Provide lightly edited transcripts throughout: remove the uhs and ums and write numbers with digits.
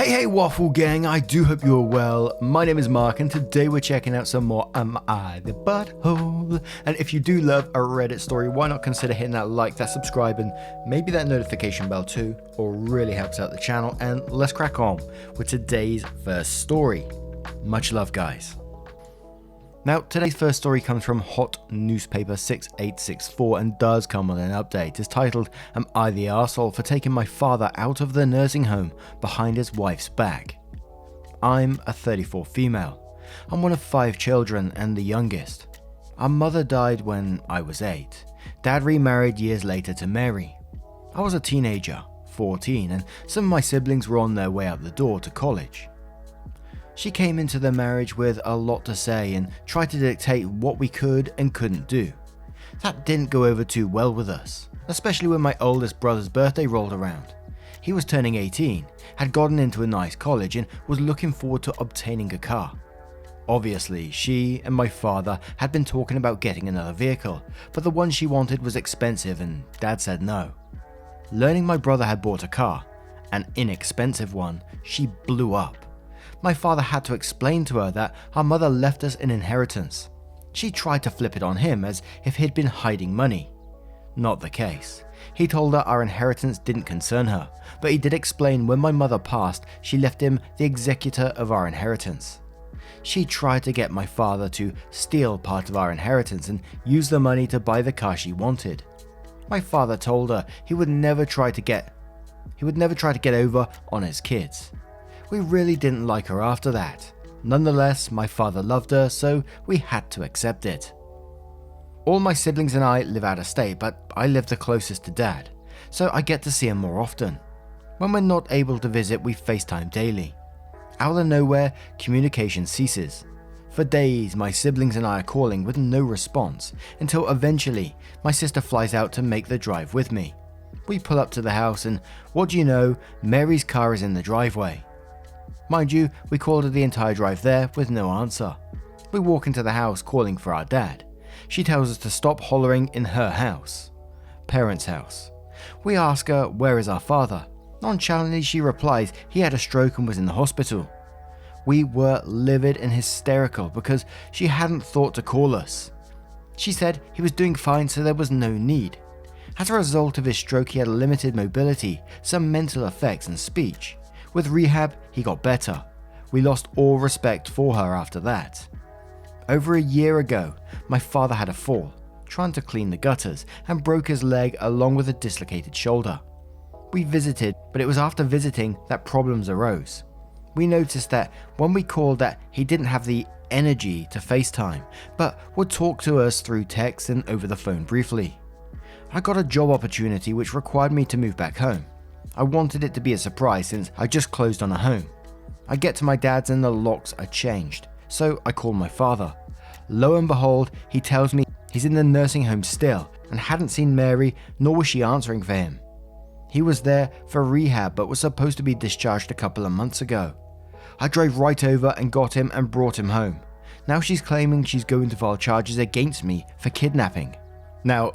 Hey Waffle Gang, I do hope you're well. My name is Mark and today we're checking out some more Am I the Butthole? And if you do love a Reddit story, why not consider hitting that like, that subscribe and maybe that notification bell too, or really helps out the channel. And let's crack on with today's first story. Much love guys. Now, today's first story comes from Hot Newspaper 6864 and does come with an update. It's titled, Am I the Arsehole for taking my father out of the nursing home behind his wife's back? I'm a 34 female. I'm one of 5 children and the youngest. Our mother died when I was 8. Dad remarried years later to Mary. I was a teenager, 14, and some of my siblings were on their way out the door to college. She came into the marriage with a lot to say and tried to dictate what we could and couldn't do. That didn't go over too well with us, especially when my oldest brother's birthday rolled around. He was turning 18, had gotten into a nice college and was looking forward to obtaining a car. Obviously, she and my father had been talking about getting another vehicle, but the one she wanted was expensive and Dad said no. Learning my brother had bought a car, an inexpensive one, she blew up. My father had to explain to her that our mother left us an inheritance. She tried to flip it on him as if he'd been hiding money. Not the case. He told her our inheritance didn't concern her, but he did explain when my mother passed, she left him the executor of our inheritance. She tried to get my father to steal part of our inheritance and use the money to buy the car she wanted. My father told her he would never try to get over on his kids. We really didn't like her after that. Nonetheless, my father loved her, so we had to accept it. All my siblings and I live out of state, but I live the closest to Dad, so I get to see him more often. When we're not able to visit, we FaceTime daily. Out of nowhere, communication ceases. For days, my siblings and I are calling with no response, until eventually, my sister flies out to make the drive with me. We pull up to the house and, what do you know, Mary's car is in the driveway. Mind you, we called her the entire drive there with no answer. We walk into the house calling for our dad. She tells us to stop hollering in her house. Parents' house. We ask her, where is our father? Nonchalantly she replies he had a stroke and was in the hospital. We were livid and hysterical because she hadn't thought to call us. She said he was doing fine so there was no need. As a result of his stroke he had limited mobility, some mental effects and speech. With rehab, he got better. We lost all respect for her after that. Over a year ago, my father had a fall, trying to clean the gutters, and broke his leg along with a dislocated shoulder. We visited, but it was after visiting that problems arose. We noticed that when we called that he didn't have the energy to FaceTime, but would talk to us through text and over the phone briefly. I got a job opportunity which required me to move back home. I wanted it to be a surprise since I just closed on a home. I get to my dad's and the locks are changed, so I call my father. Lo and behold, he tells me he's in the nursing home still and hadn't seen Mary, nor was she answering for him. He was there for rehab but was supposed to be discharged a couple of months ago. I drove right over and got him and brought him home. Now she's claiming she's going to file charges against me for kidnapping. Now,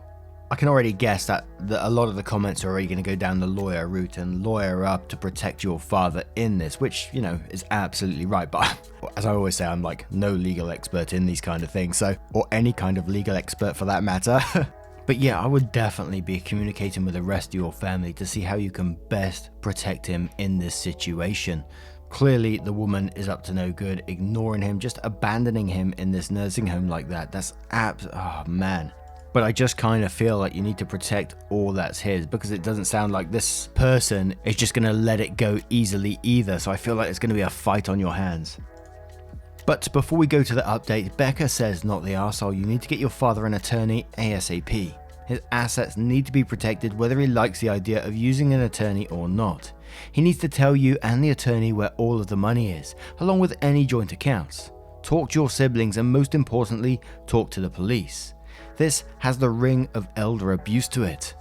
I can already guess that a lot of the comments are already going to go down the lawyer route and lawyer up to protect your father in this, which, you know, is absolutely right. But as I always say, I'm like no legal expert in these kind of things, so, or any kind of legal expert for that matter. But yeah, I would definitely be communicating with the rest of your family to see how you can best protect him in this situation. Clearly, the woman is up to no good, ignoring him, just abandoning him in this nursing home like that. That's oh man. But I just kind of feel like you need to protect all that's his because it doesn't sound like this person is just going to let it go easily either. So I feel like it's going to be a fight on your hands. But before we go to the update, Becca says, not the arsehole, you need to get your father an attorney ASAP. His assets need to be protected whether he likes the idea of using an attorney or not. He needs to tell you and the attorney where all of the money is, along with any joint accounts. Talk to your siblings and most importantly, talk to the police. This has the ring of elder abuse to it.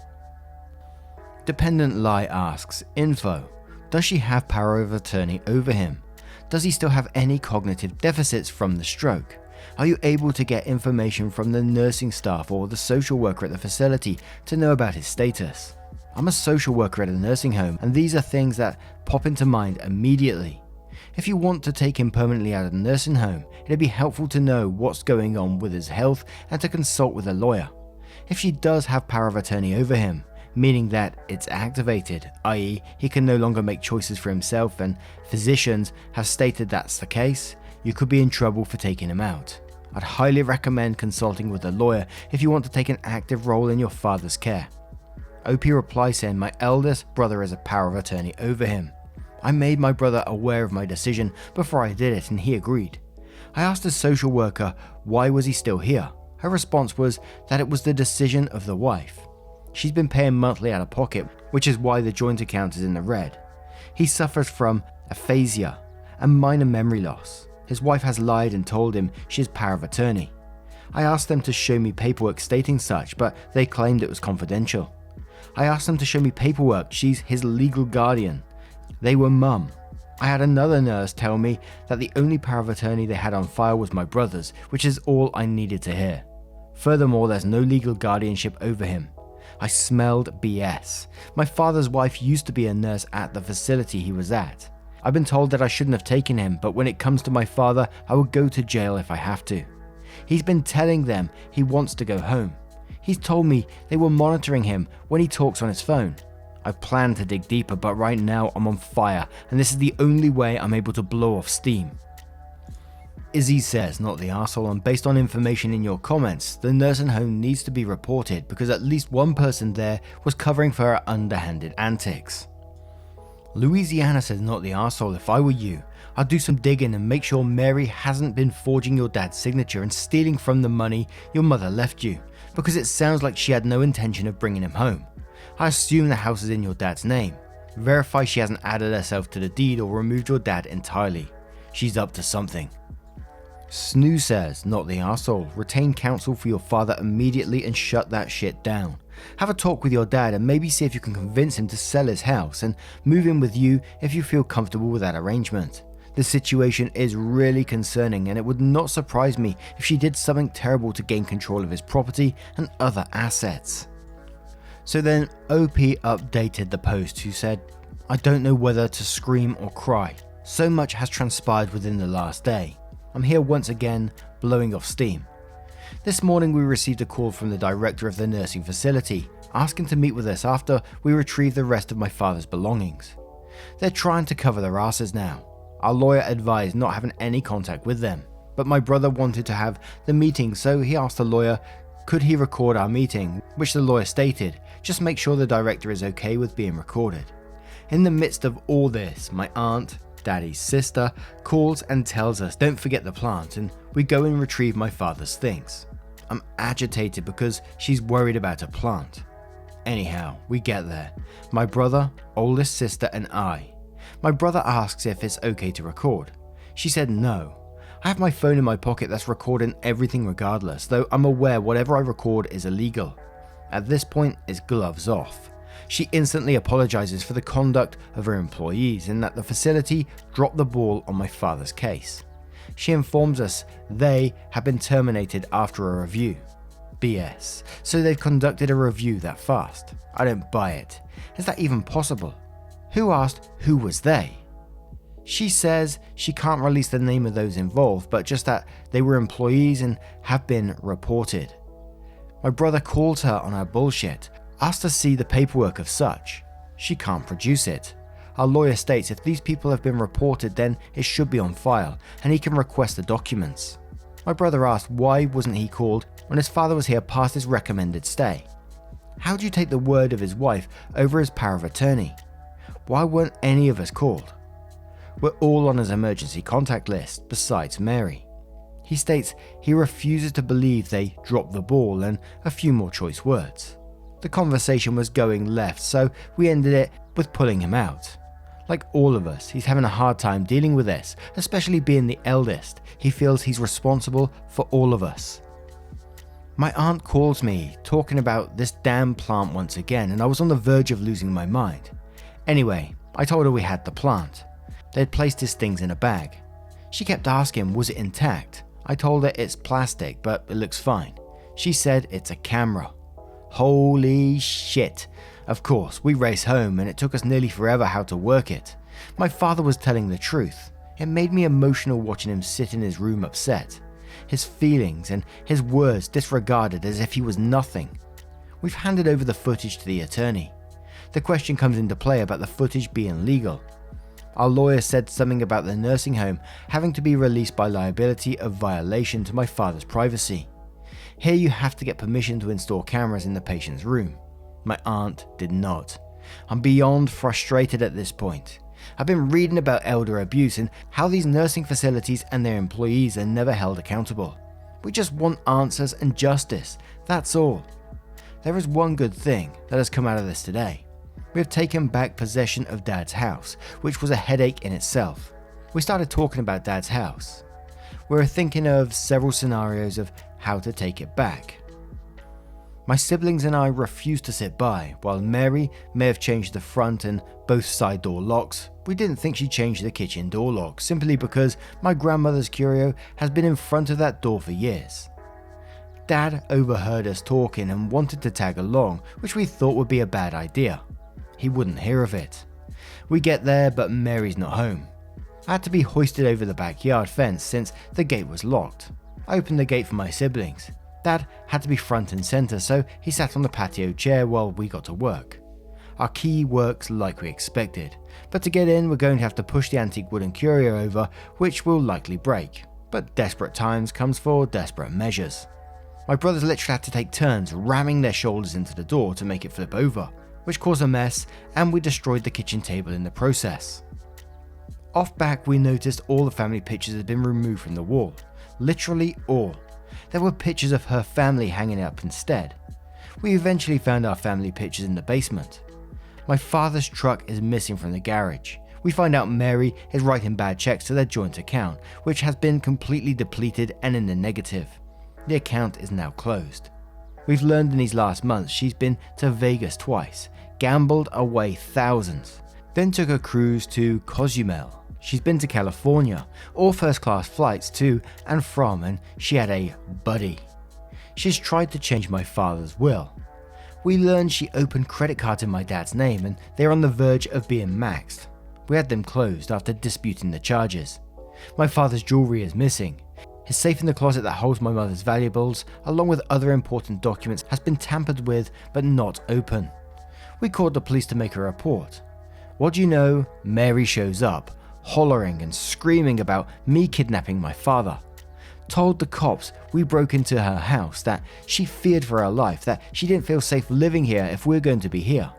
Dependent Lie asks, info, does she have power of attorney over him? Does he still have any cognitive deficits from the stroke? Are you able to get information from the nursing staff or the social worker at the facility to know about his status? I'm a social worker at a nursing home, and these are things that pop into mind immediately. If you want to take him permanently out of the nursing home, it'd be helpful to know what's going on with his health and to consult with a lawyer. If she does have power of attorney over him, meaning that it's activated, i.e. he can no longer make choices for himself and physicians have stated that's the case, you could be in trouble for taking him out. I'd highly recommend consulting with a lawyer if you want to take an active role in your father's care. OP replies saying, my eldest brother has a power of attorney over him. I made my brother aware of my decision before I did it and he agreed. I asked the social worker why was he still here. Her response was that it was the decision of the wife. She's been paying monthly out of pocket, which is why the joint account is in the red. He suffers from aphasia and minor memory loss. His wife has lied and told him she has power of attorney. I asked them to show me paperwork stating such, but they claimed it was confidential. I asked them to show me paperwork, she's his legal guardian. They were mum. I had another nurse tell me that the only power of attorney they had on file was my brother's, which is all I needed to hear. Furthermore, there's no legal guardianship over him. I smelled BS. My father's wife used to be a nurse at the facility he was at. I've been told that I shouldn't have taken him, but when it comes to my father, I will go to jail if I have to. He's been telling them he wants to go home. He's told me they were monitoring him when he talks on his phone. I plan to dig deeper, but right now I'm on fire, and this is the only way I'm able to blow off steam. Izzy says, not the arsehole, and based on information in your comments, the nursing home needs to be reported because at least one person there was covering for her underhanded antics. Louisiana says, not the arsehole, if I were you, I'd do some digging and make sure Mary hasn't been forging your dad's signature and stealing from the money your mother left you, because it sounds like she had no intention of bringing him home. I assume the house is in your dad's name. Verify she hasn't added herself to the deed or removed your dad entirely. She's up to something. Snoo says, not the arsehole, retain counsel for your father immediately and shut that shit down. Have a talk with your dad and maybe see if you can convince him to sell his house and move in with you if you feel comfortable with that arrangement. The situation is really concerning and it would not surprise me if she did something terrible to gain control of his property and other assets. So then OP updated the post who said, I don't know whether to scream or cry. So much has transpired within the last day. I'm here once again, blowing off steam. This morning we received a call from the director of the nursing facility, asking to meet with us after we retrieved the rest of my father's belongings. They're trying to cover their asses now. Our lawyer advised not having any contact with them, but my brother wanted to have the meeting, so he asked the lawyer, could he record our meeting, which the lawyer stated, just make sure the director is okay with being recorded. In the midst of all this, my aunt, Daddy's sister, calls and tells us don't forget the plant, and we go and retrieve my father's things. I'm agitated because she's worried about a plant. Anyhow, we get there. My brother, oldest sister and I. My brother asks if it's okay to record. She said no. I have my phone in my pocket that's recording everything regardless, though I'm aware whatever I record is illegal. At this point, it's gloves off. She instantly apologizes for the conduct of her employees and that the facility dropped the ball on my father's case. She informs us they have been terminated after a review. BS. So they've conducted a review that fast. I don't buy it. Is that even possible? Who asked who was they? She says she can't release the name of those involved, but just that they were employees and have been reported. My brother called her on her bullshit, asked to see the paperwork of such. She can't produce it. Our lawyer states if these people have been reported, then it should be on file and he can request the documents. My brother asked why wasn't he called when his father was here past his recommended stay. How do you take the word of his wife over his power of attorney? Why weren't any of us called? We're all on his emergency contact list besides Mary. He states he refuses to believe they dropped the ball and a few more choice words. The conversation was going left, so we ended it with pulling him out. Like all of us, he's having a hard time dealing with this, especially being the eldest. He feels he's responsible for all of us. My aunt calls me talking about this damn plant once again, and I was on the verge of losing my mind. Anyway, I told her we had the plant. They'd placed his things in a bag. She kept asking was it intact. I told her it's plastic, but it looks fine. She said it's a camera. Holy shit. Of course, we raced home and it took us nearly forever how to work it. My father was telling the truth. It made me emotional watching him sit in his room upset. His feelings and his words disregarded as if he was nothing. We've handed over the footage to the attorney. The question comes into play about the footage being legal. Our lawyer said something about the nursing home having to be released by liability of violation to my father's privacy. Here you have to get permission to install cameras in the patient's room. My aunt did not. I'm beyond frustrated at this point. I've been reading about elder abuse and how these nursing facilities and their employees are never held accountable. We just want answers and justice, that's all. There is one good thing that has come out of this today. We have taken back possession of Dad's house, which was a headache in itself. We started talking about Dad's house. We were thinking of several scenarios of how to take it back. My siblings and I refused to sit by. While Mary may have changed the front and both side door locks, we didn't think she changed the kitchen door lock, simply because my grandmother's curio has been in front of that door for years. Dad overheard us talking and wanted to tag along, which we thought would be a bad idea. He wouldn't hear of it. We get there, but Mary's not home. I had to be hoisted over the backyard fence since the gate was locked. I opened the gate for my siblings. Dad had to be front and center, so he sat on the patio chair while we got to work. Our key works like we expected, but to get in we're going to have to push the antique wooden curio over, which will likely break. But desperate times comes for desperate measures. My brothers literally had to take turns ramming their shoulders into the door to make it flip over, which caused a mess, and we destroyed the kitchen table in the process. Off back we noticed all the family pictures had been removed from the wall, literally all. There were pictures of her family hanging up instead. We eventually found our family pictures in the basement. My father's truck is missing from the garage. We find out Mary is writing bad checks to their joint account, which has been completely depleted and in the negative. The account is now closed. We've learned in these last months she's been to Vegas twice, gambled away thousands, then took a cruise to Cozumel. She's been to California, all first-class flights to and from, and she had a buddy. She's tried to change my father's will. We learned she opened credit cards in my dad's name and they're on the verge of being maxed. We had them closed after disputing the charges. My father's jewelry is missing. His safe in the closet that holds my mother's valuables, along with other important documents, has been tampered with but not open. We called the police to make a report. What do you know? Mary shows up, hollering and screaming about me kidnapping my father. Told the cops we broke into her house, that she feared for her life, that she didn't feel safe living here if we're going to be here.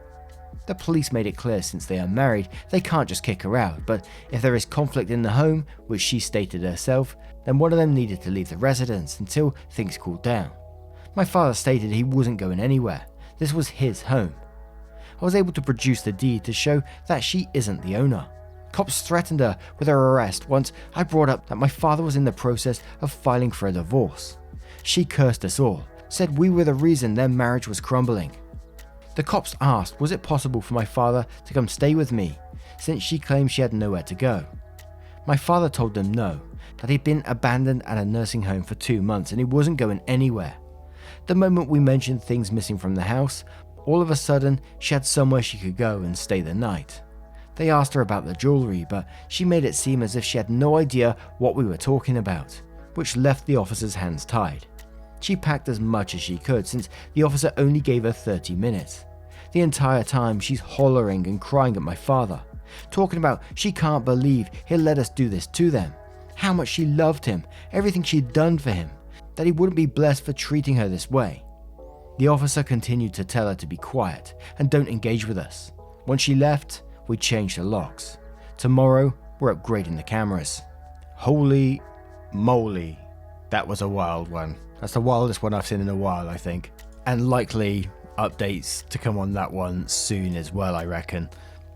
The police made it clear since they are married, they can't just kick her out, but if there is conflict in the home, which she stated herself, then one of them needed to leave the residence until things cooled down. My father stated he wasn't going anywhere. This was his home. I was able to produce the deed to show that she isn't the owner. Cops threatened her with her arrest once I brought up that my father was in the process of filing for a divorce. She cursed us all, said we were the reason their marriage was crumbling. The cops asked was it possible for my father to come stay with me, since she claimed she had nowhere to go. My father told them no, that he'd been abandoned at a nursing home for 2 months and he wasn't going anywhere. The moment we mentioned things missing from the house, all of a sudden she had somewhere she could go and stay the night. They asked her about the jewelry, but she made it seem as if she had no idea what we were talking about, which left the officer's hands tied. She packed as much as she could since the officer only gave her 30 minutes. The entire time she's hollering and crying at my father, talking about she can't believe he'll let us do this to them, how much she loved him, everything she'd done for him, that he wouldn't be blessed for treating her this way. The officer continued to tell her to be quiet and don't engage with us. Once she left, we changed the locks. Tomorrow, we're upgrading the cameras. Holy moly, that was a wild one. That's the wildest one I've seen in a while, I think. And likely updates to come on that one soon as well, I reckon.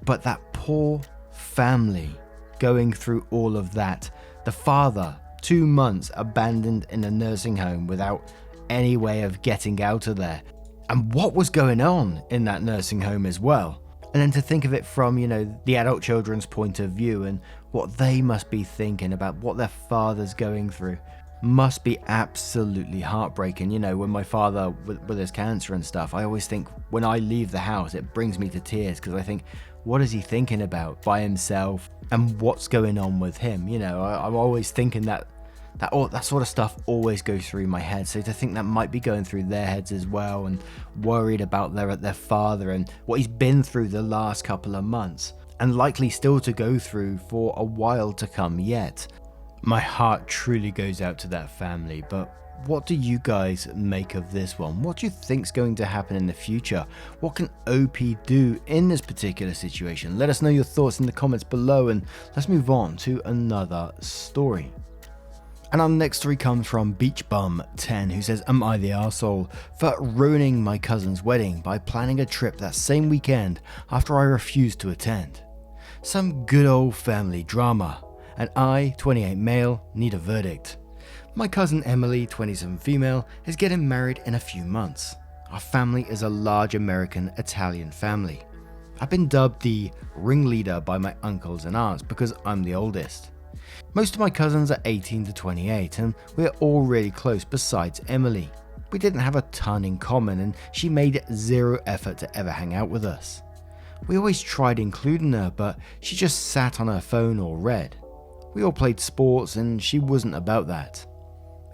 But that poor family going through all of that. The father, 2 months abandoned in a nursing home without any way of getting out of there. And what was going on in that nursing home as well. And then to think of it from, the adult children's point of view and what they must be thinking about what their father's going through. must be absolutely heartbreaking. You know, when my father with his cancer and stuff, I always think when I leave the house, it brings me to tears because I think, what is he thinking about by himself and what's going on with him? You know, I'm always thinking that sort of stuff always goes through my head. So to think that might be going through their heads as well, and worried about their father and what he's been through the last couple of months, and likely still to go through for a while to come yet. My heart truly goes out to that family. But what do you guys make of this one? What do you think's going to happen in the future? What can OP do in this particular situation? Let us know your thoughts in the comments below, and let's move on to another story. And our next story comes from BeachBum10, who says, am I the arsehole for ruining my cousin's wedding by planning a trip that same weekend after I refused to attend? Some good old family drama, and I, 28 male, need a verdict. My cousin Emily, 27 female, is getting married in a few months. Our family is a large American Italian family. I've been dubbed the ringleader by my uncles and aunts because I'm the oldest. Most of my cousins are 18 to 28, and we're all really close besides Emily. We didn't have a ton in common, and she made zero effort to ever hang out with us. We always tried including her, but she just sat on her phone or read. We all played sports, and she wasn't about that.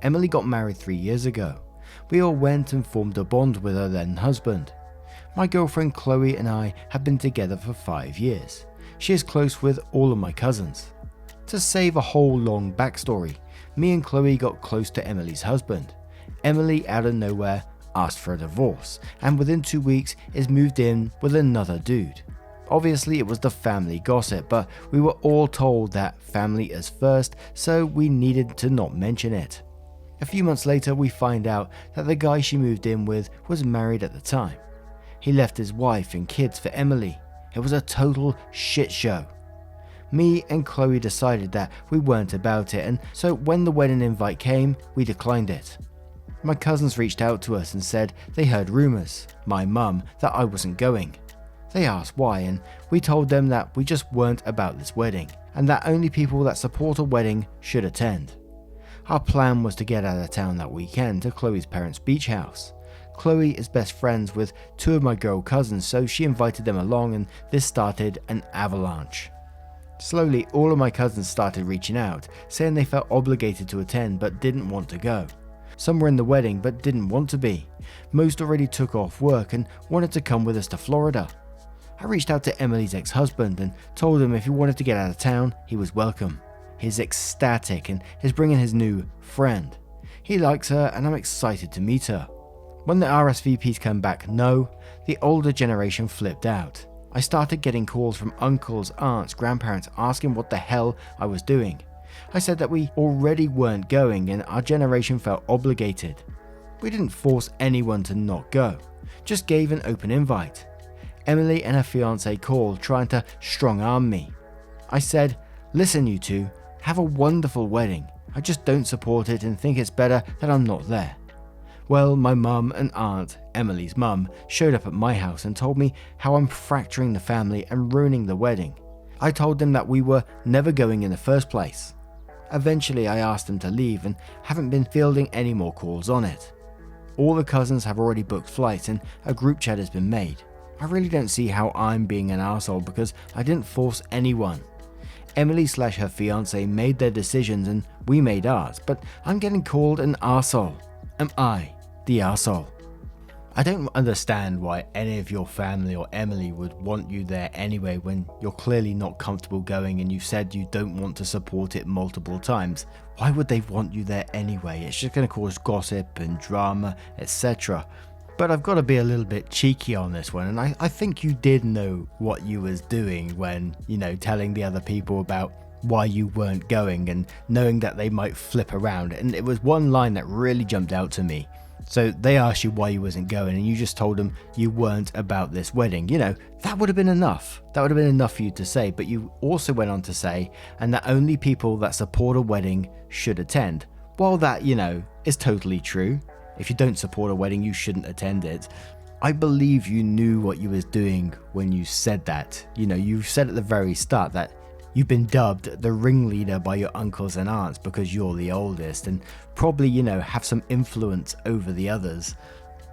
Emily got married 3 years ago. We all went and formed a bond with her then husband. My girlfriend Chloe and I have been together for 5 years. She is close with all of my cousins. To save a whole long backstory, me and Chloe got close to Emily's husband. Emily, out of nowhere, asked for a divorce, and within 2 weeks is moved in with another dude. Obviously it was the family gossip, but we were all told that family is first, so we needed to not mention it. A few months later we find out that the guy she moved in with was married at the time. He left his wife and kids for Emily. It was a total shit show. Me and Chloe decided that we weren't about it, and so when the wedding invite came, we declined it. My cousins reached out to us and said they heard rumours, my mum, that I wasn't going. They asked why, and we told them that we just weren't about this wedding, and that only people that support a wedding should attend. Our plan was to get out of town that weekend to Chloe's parents' beach house. Chloe is best friends with 2 of my girl cousins, so she invited them along, and this started an avalanche. Slowly, all of my cousins started reaching out, saying they felt obligated to attend but didn't want to go. Some were in the wedding but didn't want to be. Most already took off work and wanted to come with us to Florida. I reached out to Emily's ex-husband and told him if he wanted to get out of town, he was welcome. He's ecstatic and is bringing his new friend. He likes her and I'm excited to meet her. When the RSVPs come back no, the older generation flipped out. I started getting calls from uncles, aunts, grandparents asking what the hell I was doing. I said that we already weren't going and our generation felt obligated. We didn't force anyone to not go, just gave an open invite. Emily and her fiance called trying to strong arm me. I said, listen you two, have a wonderful wedding. I just don't support it and think it's better that I'm not there. Well, my mum and aunt, Emily's mum, showed up at my house and told me how I'm fracturing the family and ruining the wedding. I told them that we were never going in the first place. Eventually I asked them to leave and haven't been fielding any more calls on it. All the cousins have already booked flights and a group chat has been made. I really don't see how I'm being an arsehole because I didn't force anyone. Emily/her fiance made their decisions and we made ours, but I'm getting called an arsehole. Am I the arsehole? I don't understand why any of your family or Emily would want you there anyway when you're clearly not comfortable going and you said you don't want to support it multiple times. Why would they want you there anyway? It's just going to cause gossip and drama, etc. But I've got to be a little bit cheeky on this one, and I think you did know what you was doing when, telling the other people about why you weren't going and knowing that they might flip around. And it was one line that really jumped out to me. So they asked you why you wasn't going and you just told them you weren't about this wedding. That would have been enough. That would have been enough for you to say, but you also went on to say, and that only people that support a wedding should attend. While that, is totally true. If you don't support a wedding, you shouldn't attend it. I believe you knew what you was doing when you said that. You said at the very start that You've been dubbed the ringleader by your uncles and aunts because you're the oldest and probably, have some influence over the others.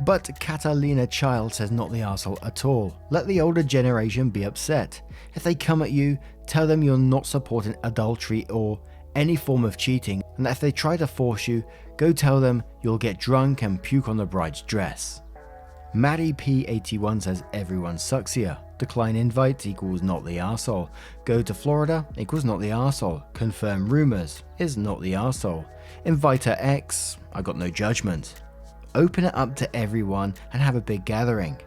But Catalina Child says not the arsehole at all. Let the older generation be upset. If they come at you, tell them you're not supporting adultery or any form of cheating, and that if they try to force you, go tell them you'll get drunk and puke on the bride's dress. Maddie P81 says everyone sucks here. Decline invite equals not the arsehole. Go to Florida equals not the arsehole. Confirm rumors is not the arsehole. Inviter X, I got no judgment. Open it up to everyone and have a big gathering.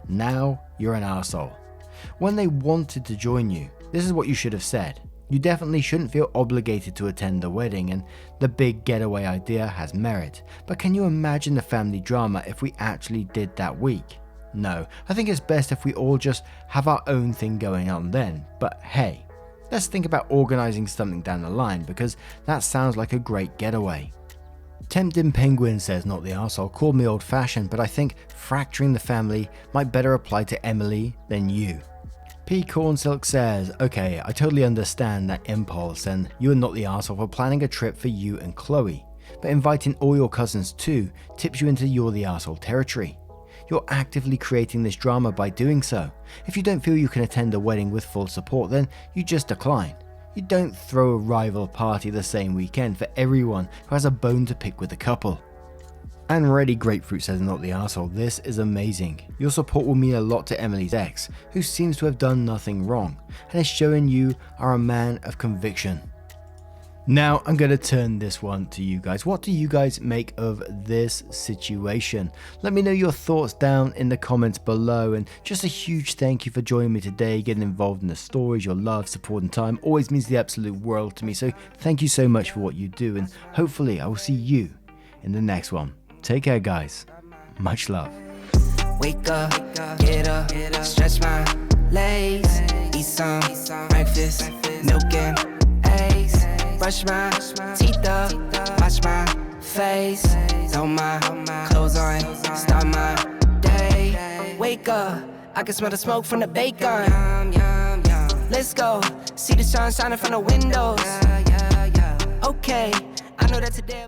Now you're an arsehole. When they wanted to join you, this is what you should have said. You definitely shouldn't feel obligated to attend the wedding, and the big getaway idea has merit. But can you imagine the family drama if we actually did that week? No, I think it's best if we all just have our own thing going on then. But hey, let's think about organizing something down the line, because that sounds like a great getaway. Tempting Penguin says not the arsehole, called me old fashioned, but I think fracturing the family might better apply to Emily than you. P. Cornsilk says, okay, I totally understand that impulse and you are not the arsehole for planning a trip for you and Chloe, but inviting all your cousins too tips you into you're the arsehole territory. You're actively creating this drama by doing so. If you don't feel you can attend the wedding with full support, then you just decline. You don't throw a rival party the same weekend for everyone who has a bone to pick with the couple. And Ready Grapefruit says not the arsehole, this is amazing. Your support will mean a lot to Emily's ex, who seems to have done nothing wrong, and is showing you are a man of conviction. Now I'm going to turn this one to you guys. What do you guys make of this situation? Let me know your thoughts down in the comments below, and just a huge thank you for joining me today, getting involved in the stories. Your love, support and time always means the absolute world to me, so thank you so much for what you do, and hopefully I will see you in the next one. Take care, guys. Much love. Wake up, get up, stretch my legs, eat some breakfast, milk and eggs, brush my teeth up, wash my face, throw my clothes on, start my day. Wake up, I can smell the smoke from the bacon. Let's go, see the sun shining from the windows. Okay, I know that today